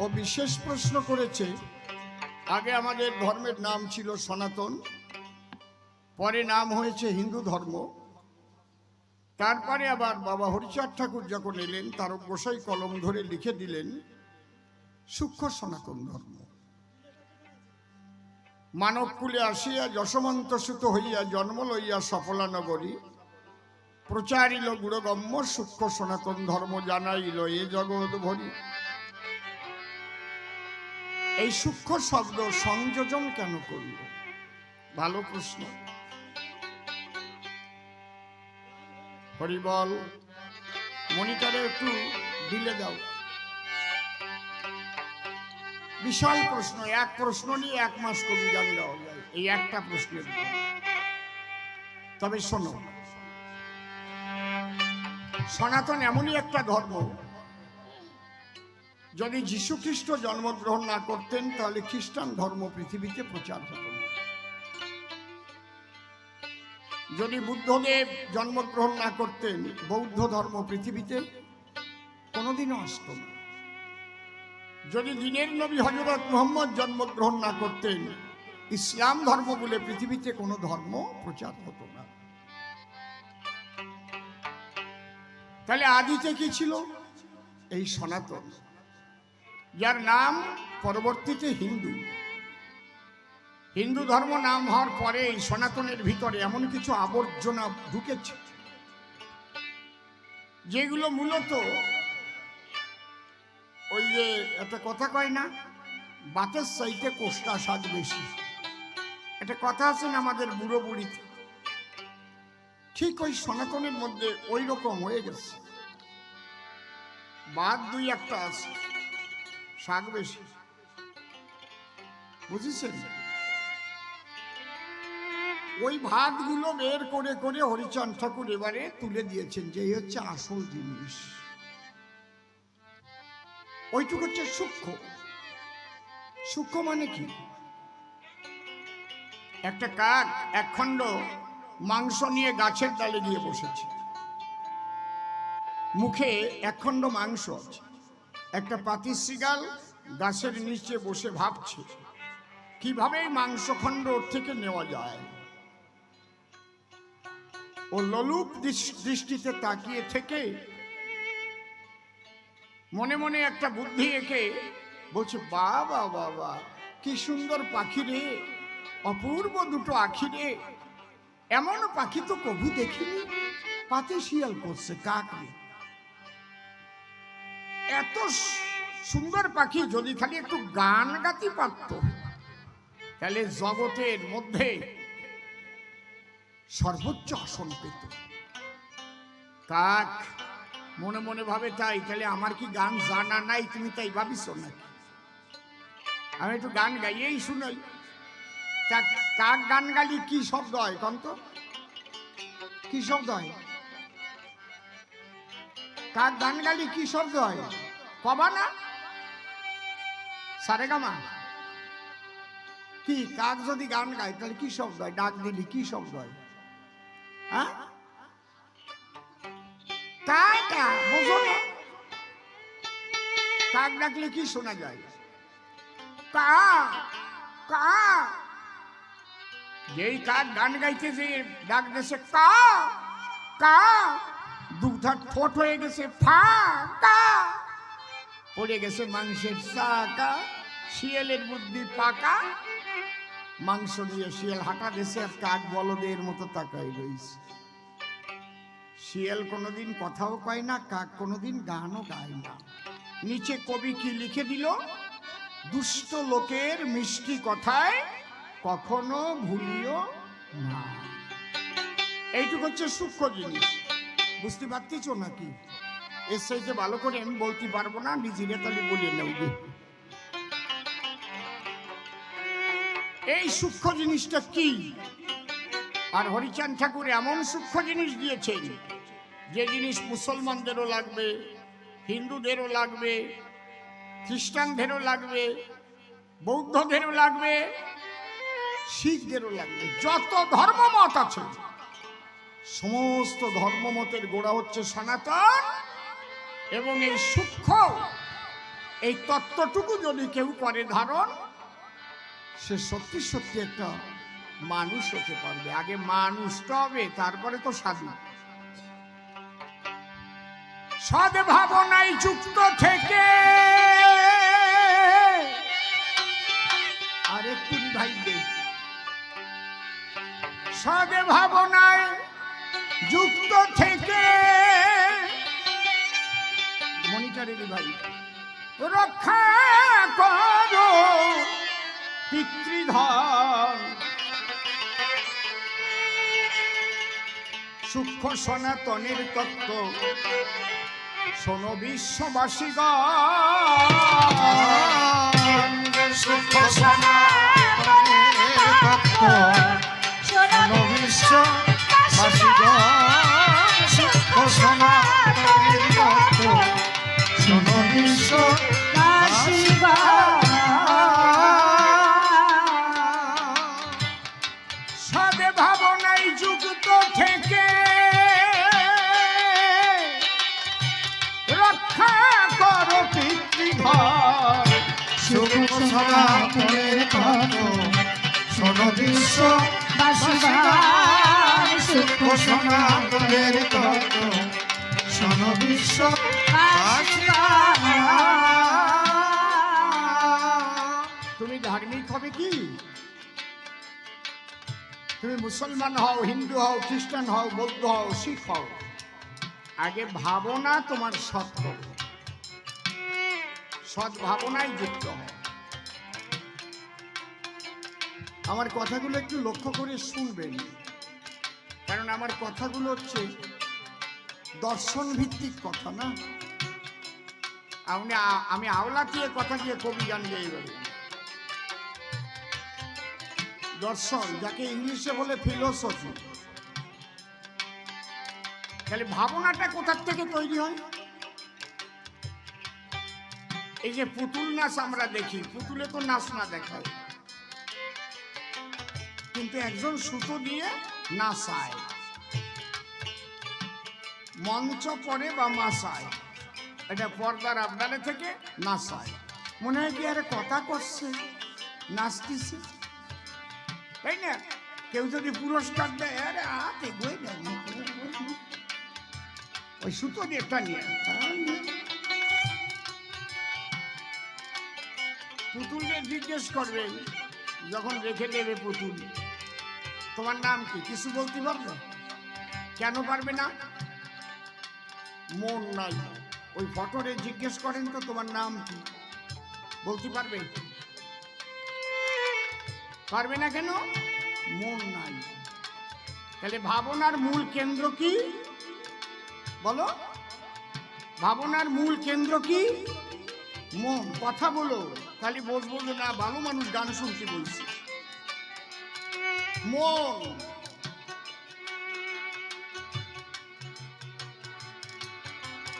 ও বিশেষ প্রশ্ন করেছে। আগে আমাদের ধর্মের নাম ছিল সনাতন, পরে নাম হয়েছে হিন্দু ধর্ম। তারপরে আবার বাবা হরিচাঁদ ঠাকুর যখন এলেন, তার গোসাই কলম ধরে লিখে দিলেন সূক্ষ্ম সনাতন ধর্ম। মানবকুলে আসিয়া যশমন্ত সুত হইয়া জন্ম লইয়া সফলা নগরী, প্রচারিল গুরগম্য সূক্ষ্ম সনাতন ধর্ম জানাইল এ জগৎ ভরি। এই সূক্ষ্ম শব্দ সংযোজন কেন করল? ভালো প্রশ্ন। হরিবল, মনিটরে একটু দিলে দাও। বিশাল প্রশ্ন, এক প্রশ্ন নিয়ে 1 মাস কবিগান গাওয়া যায় এই একটা প্রশ্নের। তবে শোনো, সনাতন এমনই একটা ধর্ম, যদি যীশু খ্রিস্ট জন্মগ্রহণ না করতেন তাহলে খ্রিস্টান ধর্ম পৃথিবীতে প্রচার হতো না। যদি বুদ্ধদেব জন্মগ্রহণ না করতেন বৌদ্ধ ধর্ম পৃথিবীতে কোনোদিনও আসতো না। যদি দিনের নবী হযরত মুহাম্মদ জন্মগ্রহণ না করতেন ইসলাম ধর্ম বলে পৃথিবীতে কোনো ধর্ম প্রচার হতো না। তাহলে আদিতে কি ছিল? এই সনাতন, যার নাম পরবর্তীতে হিন্দু। হিন্দু ধর্ম নাম হওয়ার পরে এই সনাতনের ভিতরে এমন কিছু আবর্জনা ঢুকেছে যেগুলো মূলত ওই যে একটা কথা কয় না, বাতের চাইতে কোষ্টা স্বাদ বেশি। একটা কথা আছে না আমাদের বুড়ো বুড়িতে, ঠিক ওই সনাতনের মধ্যে ওই রকম হয়ে গেছে। বাদ 2-1টা আছে, শাক বেশি। বুঝেছেন? ওই ভাতগুলো বের করে করে হরিচাঁদ ঠাকুর এবারে তুলে দিয়েছেন যে এই হচ্ছে আসল জিনিস। ওইটুকু হচ্ছে সূক্ষ্ম। সূক্ষ্ম মানে কি? একটা কাক একখণ্ড মাংস নিয়ে গাছের ডালে গিয়ে বসেছে, মুখে একখণ্ড মাংস আছে। একটা পাতি শৃগাল গাছের নিচে বসে ভাবছে কিভাবে মাংসখণ্ড ওর থেকে নেওয়া যায়। ও লোলুপ দৃষ্টিতে তাকিয়ে থেকে মনে মনে একটা বুদ্ধি এঁকে বলছে, বাবা বাবা কি সুন্দর পাখি রে, অপূর্ব দুটো আখি রে, এমন পাখি তো কবু দেখিনি। পাতে শিয়াল করছে, কাক রে, এত সুন্দর পাখি যদি খালি একটু গান গাতি পারত তাহলে জগতের মধ্যে সর্বোচ্চ আসন পেত। কাক মনে মনে ভাবে, তাই তাহলে আমার কি গান জানা নাই? তুমি তাই ভাবিস নাকি? আমি একটু গান গাইয়েই শুনাই। কাক গান গালি কি শব্দ হয় কন তো? কি শব্দ হয়? কাক গান গালি কি শব্দ হয় কবা না? সারেগামা কি? কাক যদি গান গায় তাহলে কি শব্দ হয়? ডাক দিলি কি শব্দ হয়? হ্যাঁ, বুঝো না? কাক ডাকলে কি শোনা যায়? কা কা। যেই কাক গান গাইতে যে ডাক দেশে কা কা, দুধার ঠোঁট হয়ে গেছে ফা কা, পড়ে গেছে মাংসের চাকা, শিয়ালের বুদ্ধি পাকা। মাংস দিয়ে শিয়াল হাঁটা দেশে আর কাক বলদের মতো তাকাই রয়েছে। শিয়াল কোনোদিন কথাও কয় না, কাক কোনোদিন গানও গায় না। নিচে কবি কি লিখে দিল? দুষ্ট লোকের মিষ্টি কথায় কখনো ভুলিও না। এইটুকু হচ্ছে সূক্ষ্ম জিনিস। বুঝতে পারতেছ নাকি? এর সাথে ভালো করে আমি বলতে পারবো না, নিজেরে তাহলে বলে নেব। এই সূক্ষ্ম জিনিসটা কি? আর হরিচাঁদ ঠাকুর এমন সূক্ষ্ম জিনিস দিয়েছেন যে জিনিস মুসলমানদেরও লাগবে, হিন্দুদেরও লাগবে, খ্রিস্টানদেরও লাগবে, বৌদ্ধদেরও লাগবে, শিখদেরও লাগবে। যত ধর্মমত আছে সমস্ত ধর্মমতের গোড়া হচ্ছে সনাতন। এবং এই সূক্ষ্ম এই তত্ত্বটুকু যদি কেউ করে ধারণ, সে সত্যি সত্যি একটা মানুষ হতে পারবে। আগে মানুষটা হবে, তারপরে তো সাধু। সদ্ভাবনায় যুক্ত থেকে আরেকটু রিভাইভ দে। সদ্ভাবনায় যুক্ত থেকে মনিটরে রিভাইভ। রক্ষা করো পিতৃধন, সূক্ষ্ম সনাতনের তত্ত্ব শোনো বিশ্ববাসীগণ। সূক্ষ্ম সনাতনের তত্ত্ব শোনো বিশ্ববাসীগণ। সূক্ষ্ম সনাতনের তত্ত্ব শোনো বিশ্ববাসীগণ। সদ্ভাবনায় যুক্ত থেকে রক্ষা করো পিতৃধন। সূক্ষ্ম সনাতনের তত্ত্ব শোনো বিশ্ববাসীগণ। সূক্ষ্ম সনাতনের তত্ত্ব শোনো বিশ্ববাসীগণ। তুমি ধার্মিক হবে কি? তুমি মুসলমান হও, হিন্দু হও, খ্রিস্টান হও, বৌদ্ধ হও, শিখ হও, আগে ভাবনা তোমার সৎ করো, সৎ ভাবনায় যুক্ত হও। আমার কথাগুলো একটু লক্ষ্য করে শুনবেন, কারণ আমার কথাগুলো হচ্ছে দর্শন ভিত্তিক কথা না। আমি আওলা দিয়ে কথা দিয়ে কবি গান গেয়ে বলি। দর্শন, যাকে ইংলিশে বলে ফিলোসফি। তাহলে ভাবনাটা কোথার থেকে তৈরি হয়? এই যে পুতুল নাচ আমরা দেখি, পুতুলে তো নাচ না দেখায়, কিন্তু একজন সুতো দিয়ে নাচায়, মঞ্চ পরে বা মাসায়, এটা পর্দার আবদালে থেকে নাচায়। মনে হয় কি আরে কথা করছে, নাচতেছে, তাই না? কেউ যদি পুরস্কার দেয়, আরে হাতে বই দেয়, ওই সুতো দিয়ে একটা নিয়ে পুতুলকে জিজ্ঞেস করবে যখন রেখে দেবে পুতুল, তোমার নাম কি? কিছু বলতে পারবে? কেন পারবে না? মন নাই। ওই ফটোরে জিজ্ঞেস করেন তো তোমার নাম কি, বলতে পারবে? পারবে না কেন? মন নাই। তাহলে ভাবনার মূল কেন্দ্র কি বলো? ভাবনার মূল কেন্দ্র কি? মন। কথা বলো, খালি বলবো না ভালো মানুষ গান শুনতে বলছি। মন।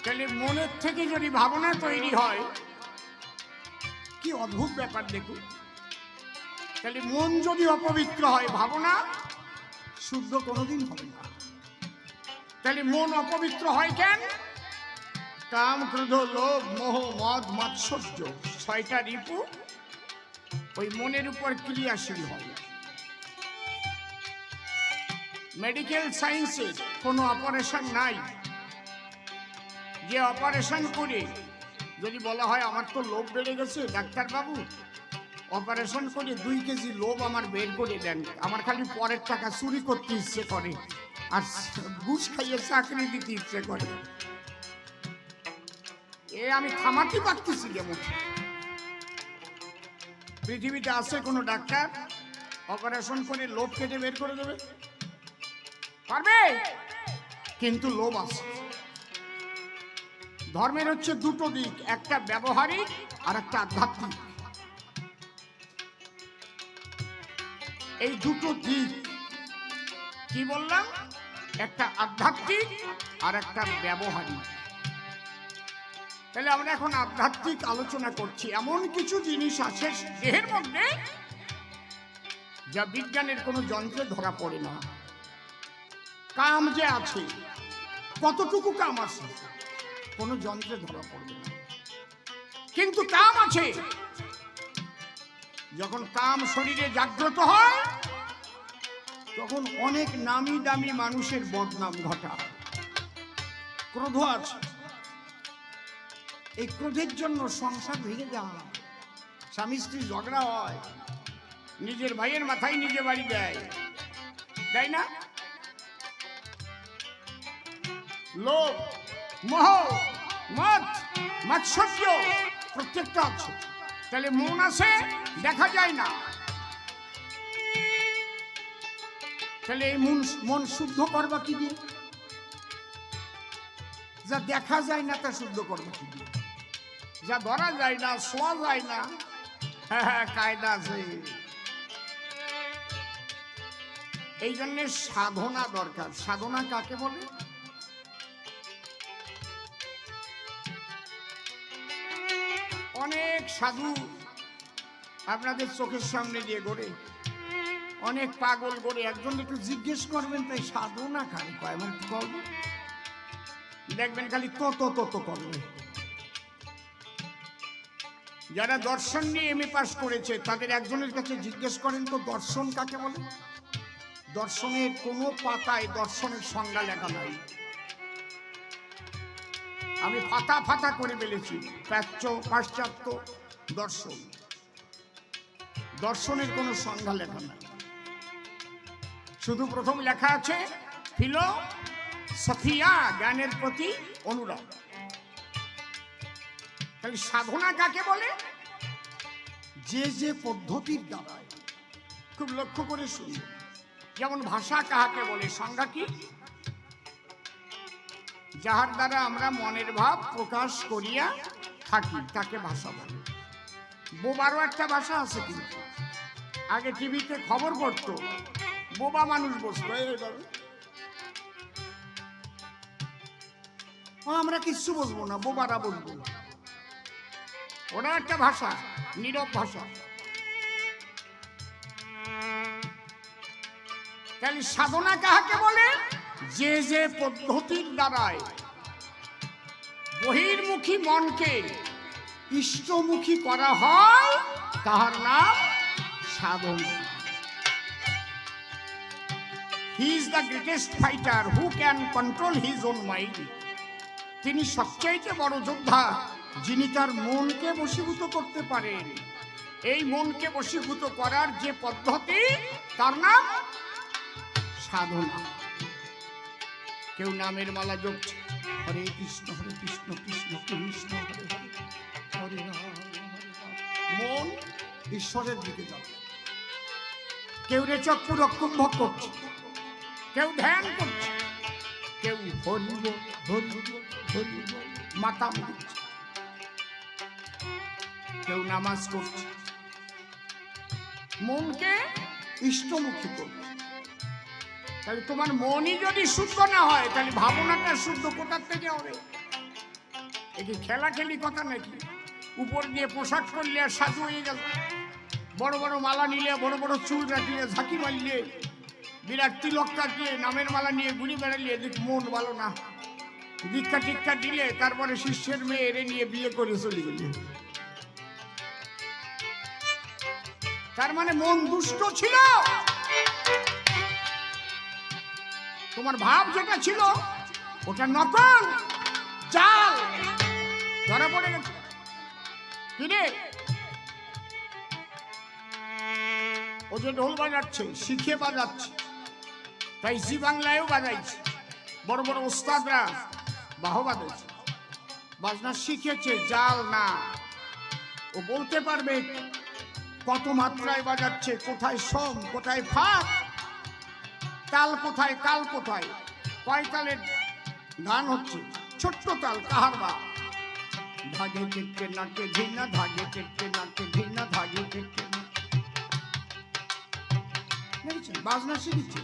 তাহলে মনের থেকে যদি ভাবনা তৈরি হয়, কি অদ্ভুত ব্যাপার দেখুন। তাহলে মন যদি অপবিত্র হয়, ভাবনা শুদ্ধ কোনোদিন হবে না। তাহলে মন অপবিত্র হয় কেন? কাম, ক্রোধ, লোভ, মোহ, মদ, মাৎসর্য, ছয়টা রিপু ওই মনের উপর ক্রিয়াশীল হয়। মেডিকেল সায়েন্সে কোনো অপারেশন নাই যে অপারেশন করে যদি বলা হয় আমার তো লোভ বেড়ে গেছে ডাক্তারবাবু, অপারেশন করে 2 কেজি লোভ আমার বের করে দেন, আমার খালি পরের টাকা চুরি করতে ইচ্ছে করে আর ঘুষ খাইয়ে চাকরি দিতে ইচ্ছে করে, এ আমি থামাতে পারতেছি যেমন। পৃথিবীতে আছে কোনো ডাক্তার অপারেশন করে লোভ কেটে বের করে দেবে? পারবে? কিন্তু লোভ আছে। ধর্মের হচ্ছে দুটো দিক, একটা ব্যবহারিক আর একটা আধ্যাত্মিক। এই দুটো দিক কি বললাম? একটা আধ্যাত্মিক আর একটা ব্যবহারিক। তাহলে আমরা এখন আধ্যাত্মিক আলোচনা করছি। এমন কিছু জিনিস আছে দেহের মধ্যে যা বিজ্ঞানের কোনো যন্ত্রে ধরা পড়ে না। কাম যে আছে, কতটুকু কাম আছে কোনো যন্ত্রে ধরা পড়বে না। কিন্তু কাম আছে। যখন কাম শরীরে জাগ্রত হয় তখন অনেক নামি দামি মানুষের বদনাম ঘটায়। ক্রোধ আছে, এই ক্রোধের জন্য সংসার ভেঙে যায়, স্বামী স্ত্রী ঝগড়া হয়, নিজের ভাইয়ের মাথায় নিজে বাড়ি দেয়, তাই না? লোভ, মোহ, মদ, মাৎসর্য প্রত্যেকটা আছে। তাহলে মন আছে, দেখা যায় না। তাহলে এই মন শুদ্ধ করবা কি দিয়ে? যা দেখা যায় না তা শুদ্ধ করবা কি দিয়ে? যা ধরা যায় না, শোয়া যায় না, হ্যাঁ কায়দা আছে। এই জন্য সাধনা দরকার। সাধনা কাকে বলে? অনেক সাধু আপনাদের চোখের সামনে দিয়ে ঘোরে, অনেক পাগল করে। একজন একটু জিজ্ঞেস করবেন তাই সাধনা কাকে কয়, এমন করবে দেখবেন খালি তত করবে। যারা দর্শন নিয়ে এমএ পাস করেছে তাদের একজনের কাছে জিজ্ঞেস করেন তো দর্শন কাকে বলে। দর্শনের কোনো পাতায় দর্শনের সংজ্ঞা লেখা নাই। আমি ফাতা করে ফেলেছি প্রাচ্য পাশ্চাত্য দর্শন, দর্শনের কোনো সংজ্ঞা লেখা নাই। শুধু প্রথম লেখা আছে ফিলোসফিয়া, জ্ঞানের প্রতি অনুরাগ। তাহলে সাধনা কাকে বলে? যে পদ্ধতির দ্বারা, খুব লক্ষ্য করে শুনুন। যেমন ভাষা কাকে বলে, সংজ্ঞা কি? যাহার দ্বারা আমরা মনের ভাব প্রকাশ করিয়া থাকি তাকে ভাষা বলে। বোবারও একটা ভাষা আছে, কিন্তু আগে টিভিতে খবর পড়তো, বোবা মানুষ বসতো, আমরা কিচ্ছু বলবো না, বোবারা বলবো। ওরা একটা ভাষা, নীরব ভাষা। তাহলে সাধনা কাকে বলে? যে পদ্ধতির দ্বারায় বহির্মুখী মনকে ইষ্টমুখী করা হয় তাহার নাম সাধনা। He is the greatest fighter who can control his own mind. তিনি সবচেয়ে বড় যোদ্ধা যিনি তার মনকে বশীভূত করতে পারেন। এই মনকে বশীভূত করার যে পদ্ধতি তার নাম সাধনা। কেউ নামের মালা জপছে, হরে কৃষ্ণ কৃষ্ণ কৃষ্ণ হরে হরে, হরে রাম হরে রাম। মন ঈশ্বরের দিকে যাবে। কেউ রেচক্কু রক্ষুম্ভ করছে, কেউ ধ্যান করছে, কেউ হরিব হরিব হরিব মাতা মারছে, কেউ নামাজ করছে। মনকে ইষ্টমুখী করছে। তাহলে তোমার মনই যদি শুদ্ধ না হয় তাহলে ভাবনাটা শুদ্ধ কোথার থেকে হবে? এটি খেলাখেলি কথা নাকি? উপর দিয়ে পোশাক পরলে আর সাধু হয়ে গেল, বড় বড় মালা নিলে, বড় বড় চুল রাখলে, ঝাঁকি মারলে, বিরাট তিলক কাটলে, নামের মালা নিয়ে ঘুরে বেড়ালে, দেখ মন ভালো না। দীক্ষা টিক্ষা দিলে তারপরে শিষ্যের মেয়ে এনে নিয়ে বিয়ে করে চলে গেলে, তার মানে মন দুষ্ট ছিল। তোমার ভাব যেটা ছিল ওটা নকল, জাল, ধরা পড়ে গেছে। কিরে ও যে ঢোল বাজাচ্ছে, শিখে বাজাচ্ছে, তাই জি বাংলায়ও বাজাইছে, বড় বড় ওস্তাদরা বাহবা দিয়েছে। বাজনা শিখেছে, জাল না। ও বলতে পারবে কত মাত্রায় বাজাচ্ছে, কোথায় সোম, কোথায় ফাঁক, তাল কোথায়, কাল কোথায়, কয় তালের গান হচ্ছে, ছোট্ট তাল কাহার বা ধাগে কেটে নাকে ভিনা, ধাগে কেটে নাকে ভিনা, ধাগে কেটে বাজনা শিখেছে।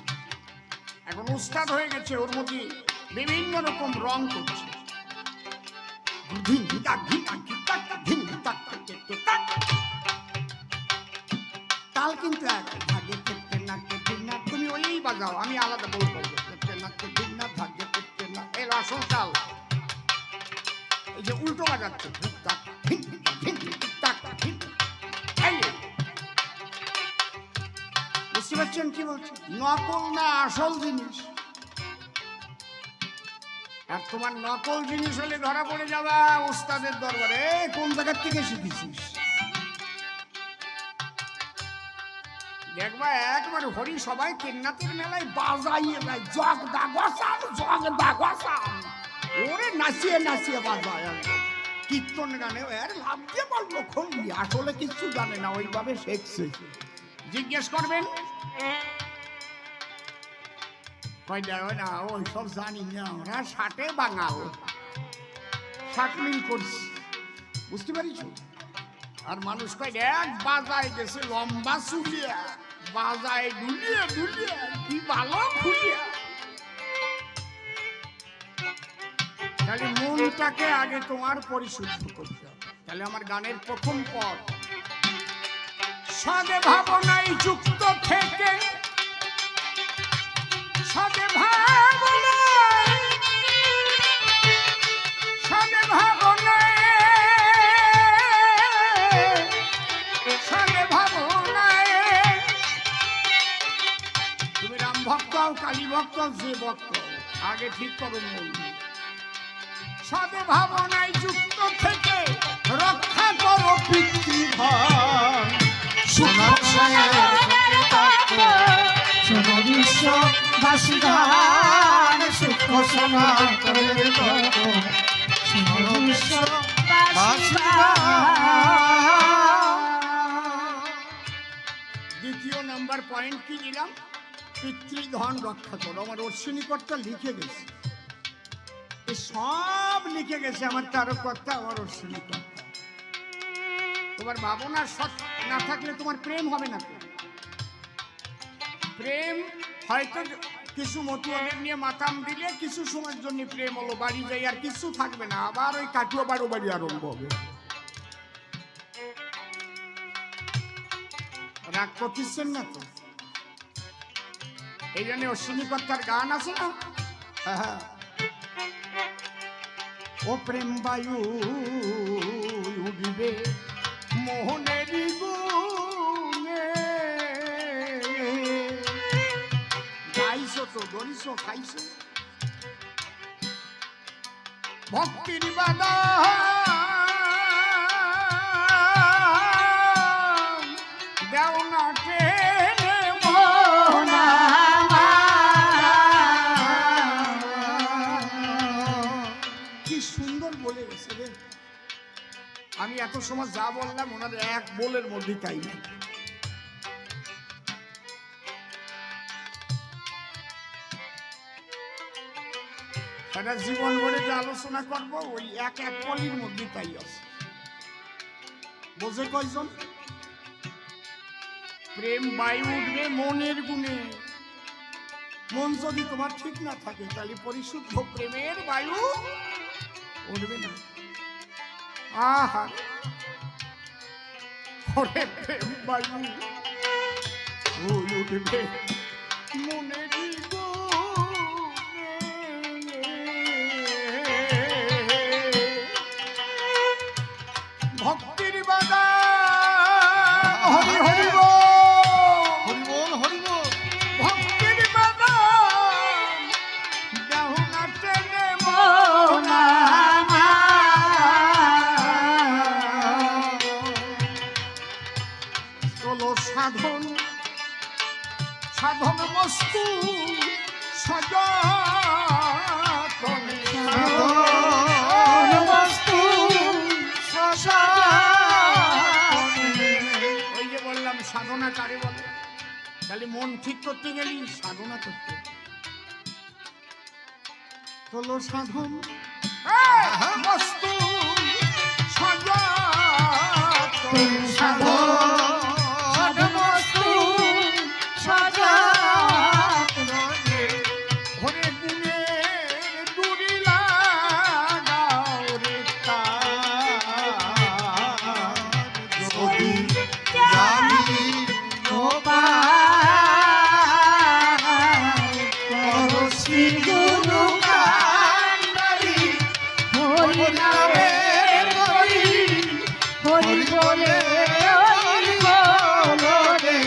এখন উস্তাদ হয়ে গেছে, ওর মধ্যে বিভিন্ন রকম রং করছে। তাল কিন্তু এক, ধাগে কেটে নাকে ভিনা। তুমি ওই বাজাও, আমি আলাদা বলবো, কেটে নাকে ভিনা, ধাগে কেটে না, এর আসল তাল। এই যে উল্টো বাজাচ্ছে, ধিং, তাক, ধিং। এই যে, বুঝতে পারছেন কি বলছি? নকল না আসল জিনিস। আর তোমার নকল জিনিস হলে ধরা পড়ে যাবা ওস্তাদের দরবারে। এই, কোন জায়গার থেকে শিখেছিস? দেখবা একবার হরি সবাই কেন্নাতের মেলায় বাজাইয়ে যায়, জগ দা গসান, জগ দা গসান। ওরে নাচিয়ে নাচিয়ে বাজায় একদম। কীর্তন গানে এর লাভ দিয়ে বলবো খুলবি, আসলে কিচ্ছু জানে না, ওইভাবে শেখছে। জিজ্ঞেস করবেন কয় দেয় না, ওই সব জানি না, আমরা ষাটে বাঙাল, 60 মিল করছি, বুঝতে পারিস? আর মানুষ কয় দেখ বাজায় গেছে লম্বা চুলিয়া, বাজায় ডুলিয়ে ডুলিয়ে কি ভালো খুলিয়া। তাহলে মনটাকে আগে তোমার পরিশুদ্ধ করতে হবে। তাহলে আমার গানের প্রথম পদ, সদে ভাবনায় যুক্ত থেকে, সদে ভাবনায়, সদে ভাবনায়, সদে ভাবনায়। তুমি রাম ভক্ত, কালী ভক্ত, যে ভক্ত, আগে ঠিক করো মন। সদে ভাবনায় যুক্ত থেকে রক্ষা করো পিতৃধন। শোনো বিশ্ববাসী গান, সূক্ষ্ম সনাতনের তত্ত্ব। শোনো বিশ্ববাসী গান। দ্বিতীয় নাম্বার পয়েন্ট কি দিলাম? পিতৃধন রক্ষা করো। আমার অশ্বিনীকর্তা লিখে গেছে, সব লিখে গেছে আমার তারকর্তা, আমার অশ্বিনীকর্তা। তোমার ভাবনা সৎ না থাকলে তোমার প্রেম হবে না। প্রেম হয়তো কিছু মতুয়াদের নিয়ে মাতাম দিলে কিছু সময়ের জন্য প্রেম হলো, বাড়ি যাই আর কিছু থাকবে না, আবার ওই কাটুয়া বারো বাড়ি আরম্ভ হবে। রাগ করতেছেন না তো? এই জন্য অশ্বিনীকর্তার গান আছে না, ও প্রেম বায়ু উড়িবে মোহনেরই গুণে। গাইছো তো, ধরিছো, খাইছো। ভক্তির বাদা দেও না টেনে মোনা। কি সুন্দর বলে গেছে রে। আমি এত সময় যা বললাম ওনার এক বলের মধ্যে তাই না। সারা জীবন ভরে যে আলোচনা করবো ওই এক এক বলির মধ্যে তাই আছে। বোঝে কয়জন? প্রেম বায়ু উঠবে মনের গুণে। মন যদি তোমার ঠিক না থাকে তাহলে পরিশুদ্ধ প্রেমের বায়ু উঠবে না। আহা, ওরে প্রেম বায়ু উঠবে মনেরই গুণে। ভক্তির বাদা হরি হরি বল, হরি বল, হরি বল। ভক্তির বাদা দেও না টেনে মোনা। চলো সাধন, সাধন বস্তু সযতনে। সাধন বস্তু সযতনে। ওই যে বললাম সাধনা কারে বলে? তাহলে মন ঠিক করতে গেলি সাধনা করতে। চলো সাধন বস্তু সযতনে। সাধন বস্তু সযতনে। হরে গুণের ডুরি লাগাও রে তার। যদি জানি গোপাল করো শ্রী গুরু কান্ডারি হরি নামে বলে হরি বলো রে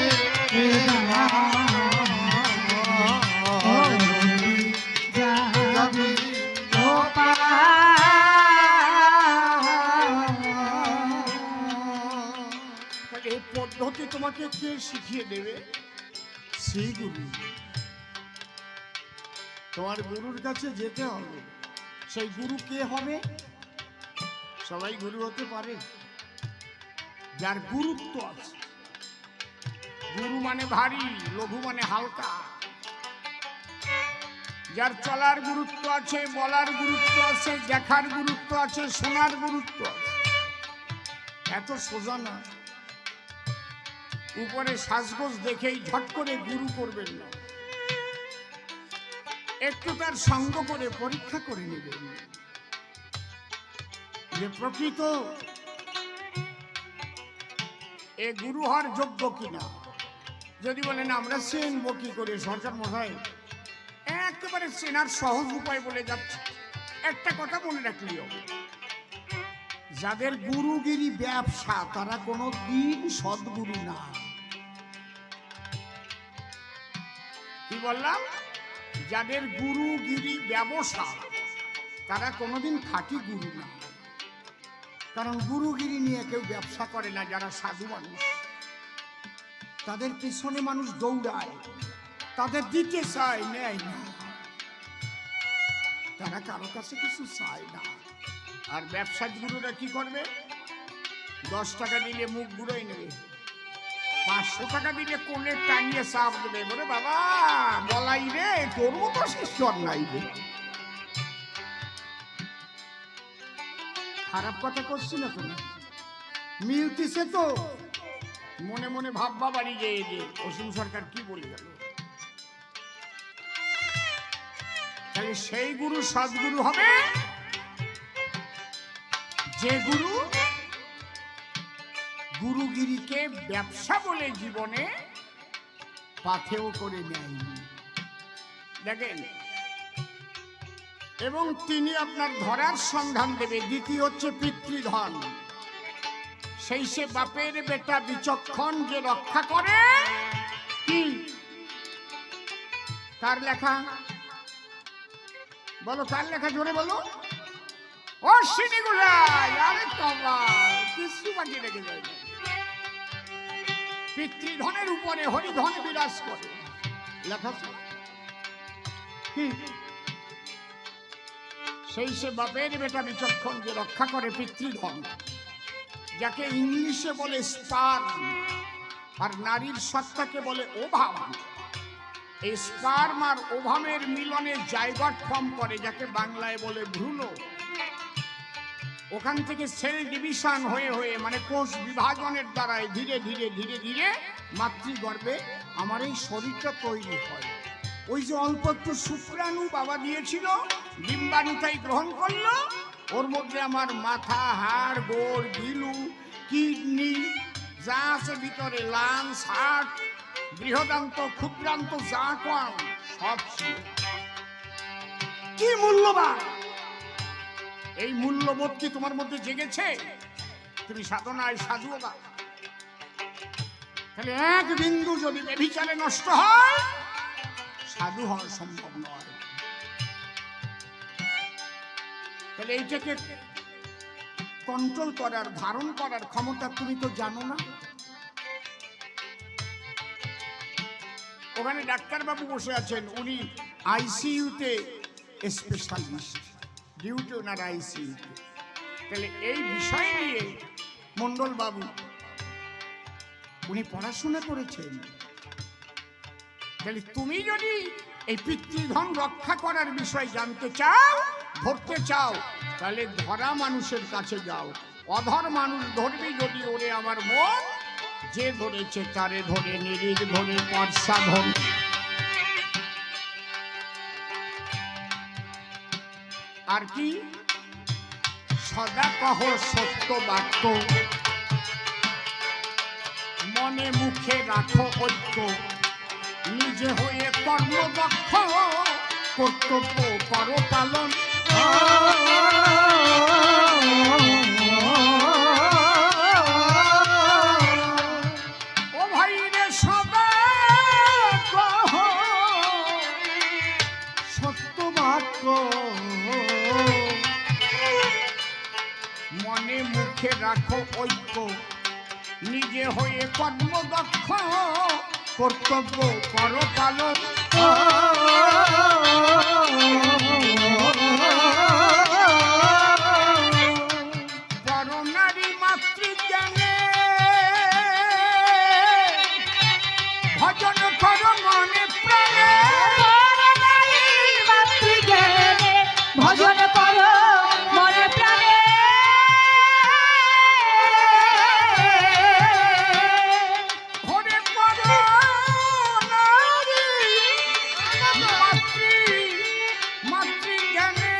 যাবি এই পদ্ধতি তোমাকে কে শিখিয়ে দেবে? সেই গুরু। তোমার গুরুর কাছে যেতে হবে। সেই গুরু কে হবে? সবাই গুরু হতে পারে? যার গুরুত্ব আছে। গুরু মানে ভারী, লঘু মানে হালকা। যার চলার গুরুত্ব আছে, বলার গুরুত্ব আছে, দেখার গুরুত্ব আছে, শোনার গুরুত্ব আছে। এত সোজা না। উপরে সাজগোজ দেখেই ঝট করে গুরু করবেন না, একটু তার সঙ্গ করে পরীক্ষা করে নেবেন যে প্রকৃত এ গুরু হওয়ার যোগ্য কিনা। যদি বলেন আমরা চেনবো কি করে সরকার মশাই, একেবারে চেনার সহজ উপায় বলে যাচ্ছে। একটা কথা মনে রাখলেই হবে, যাদের গুরুগিরি ব্যবসা তারা কোনো দিন সদ্গুরু না। কি বললাম? যাদের গুরুগিরি ব্যবসা তারা কোনোদিন খাঁটি গুরু না। কারণ গুরুগিরি নিয়ে কেউ ব্যবসা করে না। যারা সাধু মানুষ, তাদের পিছনে মানুষ দৌড়ায়, তাদের দিতে চায়, নেয় না। তারা কারো কাছে কিছু চায় না। আর ব্যবসার গুরুরা কি করবে? 10 টাকা দিলে মুখ গুঁড়োই নেবে, 500 টাকা দিলে কোলে টানিয়ে চাপ দেবে, বলে বাবা বলাই রে তোর মতো শিষ্যর নাই রে। খারাপ কথা করছি না, তোমার মিলতিছে তো। মনে মনে ভাববা বাড়ি গিয়ে যে অসীম সরকার কি বলে গেল। তাহলে সেই গুরু সদ্গুরু হবে যে গুরু গুরুগিরিকে ব্যবসা বলে জীবনে পাথেও করে নেয়নি। দেখেন, এবং তিনি আপনার ধরার সন্ধান দেবে। দ্বিতীয় হচ্ছে পিতৃধন। সেই সে বাপের বেটা বিচক্ষণ যে রক্ষা করে। কি কার লেখা? বলো কার লেখা, জোরে বলো। অশ্বিনী গুলাই, আরে কমাল, কিছু বাকি রেখে যায়। পিতৃধনের উপরে হরিধন বিরাজ করে, লেখা কি? সেই সে বাপের বেটা বিচক্ষণ যে রক্ষা করে পিতৃধন, যাকে ইংলিশে বলে স্পার্ম, আর নারীর সত্তাকে বলে ওভাম। এই স্পার্ম আর ওভামের মিলনে জাইগট ফর্ম করে, যাকে বাংলায় বলে ভ্রূণ। ওখান থেকে সেল ডিভিশন হয়ে হয়ে, মানে কোষ বিভাজনের দ্বারাই ধীরে ধীরে ধীরে ধীরে মাতৃগর্ভে আমার এই শরীরটা তৈরি হয়। ওই যে অল্প একটু শুক্রাণু বাবা দিয়েছিল, ডিম্বাণু তাই গ্রহণ করলো। ওর মধ্যে আমার মাথা, হাড়, গোড়, গিলু, কিডনি যা আছে ভিতরে, লাংস, হার্ট, বৃহদান্ত, ক্ষুদ্রান্ত যা কম সব ছিল। কি মূল্যবান! এই মূল্যবোধ কি তোমার মধ্যে জেগেছে? তুমি সাধনায় সাধু হবা। তাহলে এক বিন্দু যদি ব্যভিচারে নষ্ট হয়, সাধু হওয়া সম্ভব নয়। তাহলে এইটাকে কন্ট্রোল করার, ধারণ করার ক্ষমতা তুমি তো জানো না। ওখানে ডাক্তারবাবু বসে আছেন, উনি আইসিইউতে স্পেশালিস্ট, ডিউটি ওনার আইসিইউতে। তাহলে এই বিষয় নিয়ে মন্ডল বাবু উনি পড়াশোনা করেছেন। তাহলে তুমি যদি এই পিতৃধন রক্ষা করার বিষয় জানতে চাও, ধরতে চাও, তাহলে ধরা মানুষের কাছে যাও। অধর মানুষ ধরবি যদি, ওরে আমার মন, যে ধরেছে তারে ধরে, নিরিখ ধরে পর্ষা ধরে। আর কি? সদা কহ সত্য বাক্য, মনে মুখে রাখো ঐক্য, নিজে হয়ে কর্মদক্ষ, কর্তব্য করো পালন। রেখো ঐক্য, নিজে হয়ে কর্মদক্ষ, কর্তব্য করো পালন। পরনারী মাতৃজ্ঞানে ভজন করো মনে প্রাণে। ভজন করো মনে প্রাণে। হরে করো নারী মাতৃজ্ঞানে।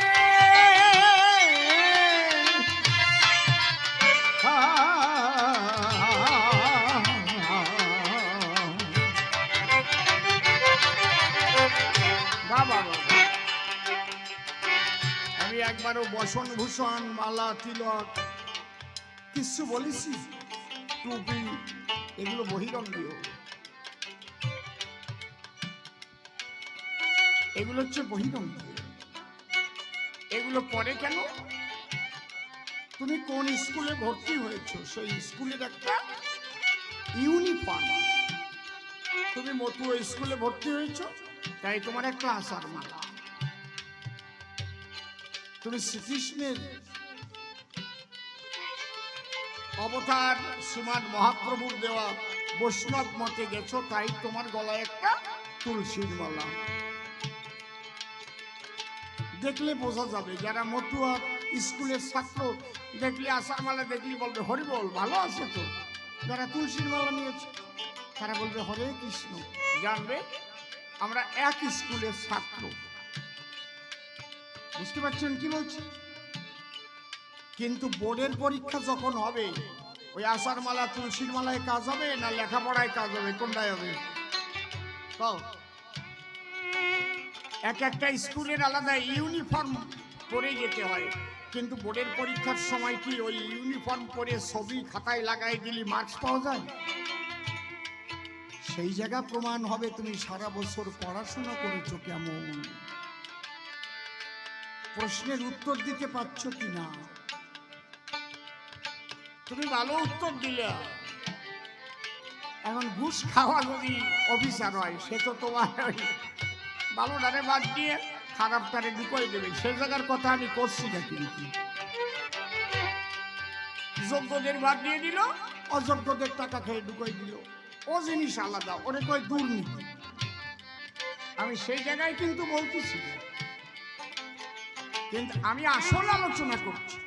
আমি একবারও বসন ভূষণ মালা তিলক কিছু বলেছি? টুপি এগুলো বহিরঙ্গীয়, এগুলো হচ্ছে বহিরঙ্গীয়। এগুলো পরে কেন? তুমি কোন স্কুলে ভর্তি হয়েছো সেই স্কুলের একটা ইউনিফর্ম। তুমি মতুয়া স্কুলে ভর্তি হয়েছো, তাই তোমার একটা আশার মালা। তুমি শ্রীকৃষ্ণের অবতার শ্রীমান মহাপ্রভুর দেওয়া বৈষ্ণব মতে গেছো, তাই তোমার গলায় একটা তুলসীর মালা। দেখলে বোঝা যাবে, যারা মতুয়া স্কুলের ছাত্র দেখলে আশার মালা দেখলি বলবে হরি বল, ভালো আছে তো। যারা তুলসীর মালা নিয়েছে তারা বলবে হরে কৃষ্ণ। জানবে আমরা এক স্কুলের ছাত্র। বুঝতে পারছেন কি বলছি? কিন্তু বোর্ডের পরীক্ষা যখন হবে, ওই আশার মালা তুলসীর মালায় কাজ হবে না লেখাপড়ায় কাজ হবে? কোনটাই হবে? এক একটা স্কুলের আলাদা ইউনিফর্ম পরে যেতে হয়, কিন্তু বোর্ডের পরীক্ষার সময় কি ওই ইউনিফর্ম পরে ছবি খাতায় লাগাই দিলি মার্কস পাওয়া যায়? সেই জায়গা প্রমাণ হবে তুমি সারা বছর পড়াশোনা করেছো কেমন, প্রশ্নের উত্তর দিতে পারছো কিনা। তুমি ভালো উত্তর দিলে, এখন ঘুষ খাওয়া যদি অফিসার হয়, সে তো তোমার ভালোটারে বাদ দিয়ে খারাপটারে ঢুকাই দেবে। সে জায়গার কথা আমি করছি না, কিন্তু যোগ্যদের বাদ দিয়ে দিল, অযোগ্যদের টাকা খেয়ে ঢুকাই দিল। ও জিনিস আলাদা, ওরে কয় দুর্নীতি। আমি সেই জায়গায় কিন্তু বলতেছি, কিন্তু আমি আসল আলোচনা করছি।